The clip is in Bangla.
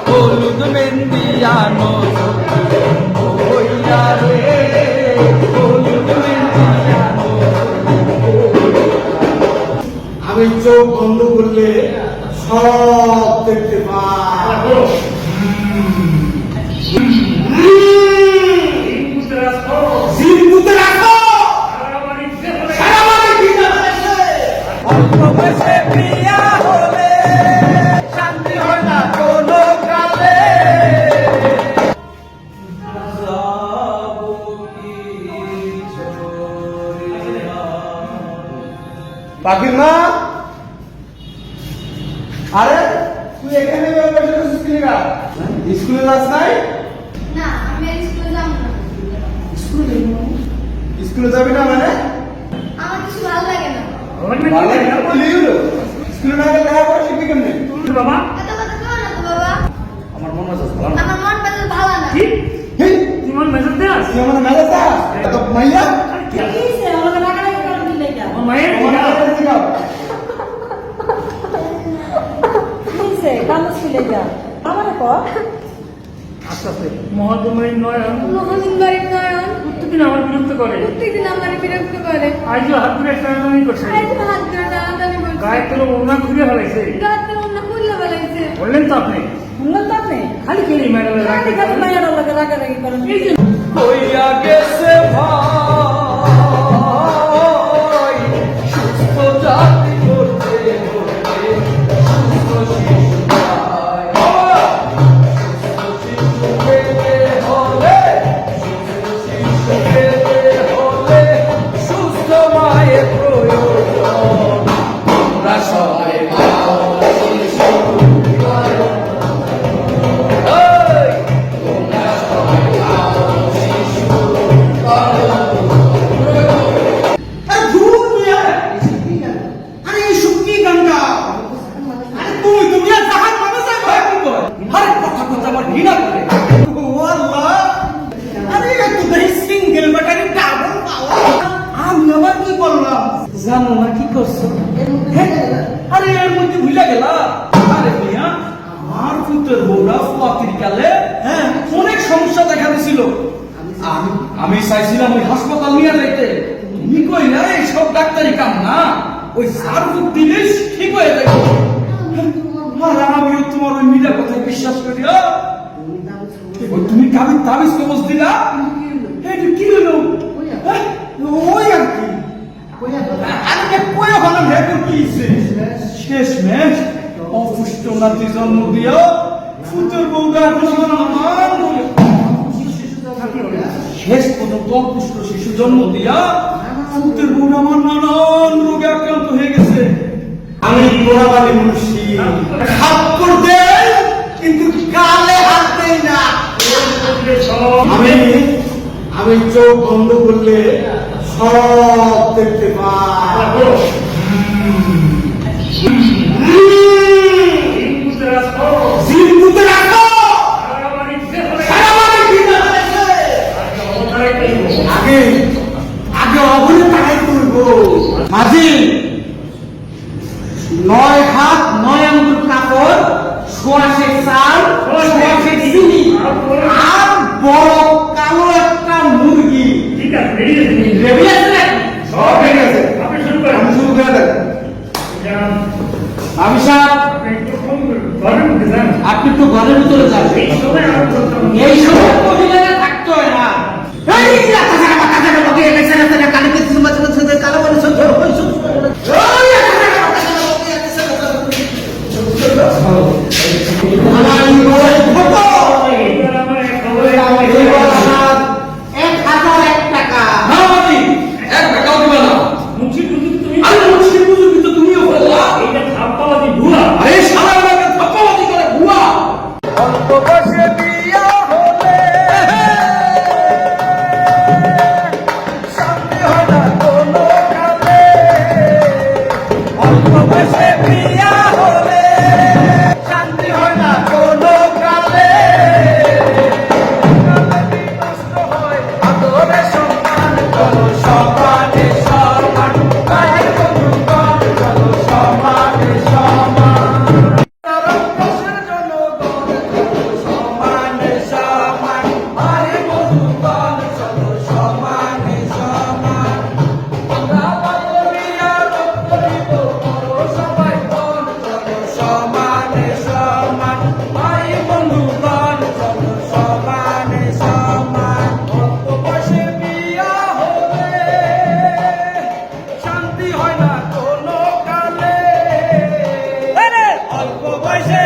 হলুদ মেন্দিয়ানো আমি চোখ বন্ধ করলে সব দেখতে পাই। পাখির মা, আরে তুই এখানে স্কুলে যাস নাই? না, আমি আর স্কুলে যাব না। স্কুলে যাবি না মানে? আমার কিছু ভালো লাগে না। ভালো লাগে না বললেই হলো। স্কুলে না গেলে লেখাপড়া শিখবি কেমনে? বাবা এত কথা কও না তো বাবা। আমার মন মেজাজ ভালো না। আমার মন মেজাজ ভালো না। কি হেই, তুই মন মেজাজ দেস তুই আমার মেজাজ দাস? এত মাইয়া? কি হইছে আমাকে রাগারাগি করে দিলে কি আমার মায়ের আমার মেজাজ দিলাম। কিসে কামস ফিলে যা আমারে ক আস্তে আস্তে মহাদমের নয়ন মোহাম্মদ বাড়ির নয়ন প্রত্যেকদিন আমার বিরক্ত করে, প্রত্যেকদিন আমার বিরক্ত করে। আজও হাত ধরে টানাটানি করছে, আজ হাত ধরে টানাটানি করছে। গায়ে তোর ওনা ঘুরে ফেলাইছে। রাতে অন্য খুললে বেলাইছে। বললেন তো আপনি শুনলেন তো আপনি খালি খেলি ম্যাডামের রাতে খালি মায়ের লগে রাগারাগি করেন। এই যে হইয়া গেছে ভাই সুস্থ জাতি করতে হলে সুস্থ শিশু চাই। সুস্থ শিশু পেতে হলে সুস্থ শিশু পেতে হলে সুস্থ মায়ের প্রয়োজন। তোমরা সবাই পাও শিশু এই, তোমরা সবাই পাও শিশু আরে ধুর মিয়া, আরে এই শুকি গানটা, আরে তুমি আর জাহান মানুষ ভয় করবো। আরে কথা কথা আমার ঘৃণা করে। ও আল্লাহ, আরে এত দেহি সিঙ্গেল ব্যাটারি ডাবল পাওয়ার। আমি আবার কি করলাম জানো না কি করছো? আরে এর মধ্যে ভুলে গেলা। আরে মিয়া, আমার পুত্রের বউরা ফুয়াতির কালে অনেক সমস্যা দেখা দিছিল। আমি চাইছিলাম ওই হাসপাতাল নিয়ে যাইতে, তুমি কই না এইসব ডাক্তারি কাম না, ওই সার ফুট দিলে ঠিক হয়ে যাবে। আর আমিও তোমার ওই মিডিয়া কথায় বিশ্বাস করি। ওই তুমি কাবির তাবিজ কবজ দিলা, এটা কি হলো? হ্যাঁ? ওই আর কি আজকে কই হলাম ভেতর কি শেষ ম্যাচ অপুষ্ট নাতি জন্ম দিয়া ফুটের বউটা শেষ পর্যন্ত অপুষ্ট শিশু জন্ম দিয়া ফুটের বউটা আমার নানান রোগে আক্রান্ত হয়ে গেছে। আমি গোড়াবাড়ি মুন্সি, হাত করতে কিন্তু কালে হাত দেই না। আমি চোখ বন্ধ করলে সব দেখতে পাই। আগে আগে অবলে তাই করবো। মাঝি 9 হাত 9 আঙ্গুল কাপড়, 100 চাল, 100 চিনি আর বড় কালো একটা মুরগি। ঠিক আছে, রেডি আছে? রেডি আছে নাকি? সব রেডি আছে। আপনি শুরু করেন। আমি শুরু করে দেন। আমি সাহেব, আপনি একটু ফোন করুন, ঘরের মধ্যে যান। আপনি তো ঘরের ভিতরে যান। এই সময় আর করতে হবে না। এই সময় মহিলারা থাকতে হয় না। এই যে কাছে বকে গেছে না কানে কিছু মাঝে মাঝে কালো বলে সহ্য হইছো। আমার বড় ফটো এইবার আমার এক খবরে $1001 টাকা। না মামি, এক টাকাও দিবা না। মুন্সি তুমি তুমি আরে মুন্সি বুঝবি তো তুমিও বললা। এইটা থাপ্পাবাজি ভুয়া। আরে সারা এলাকা ধাপ্পাবাজি করে ভুয়া। অল্প বয়সে বিয়া হলে শান্তি হয় না কোনো কালে। অল্প বয়সে বিয়া হলে শান্তি হয় না কোনো অল্প বয়সে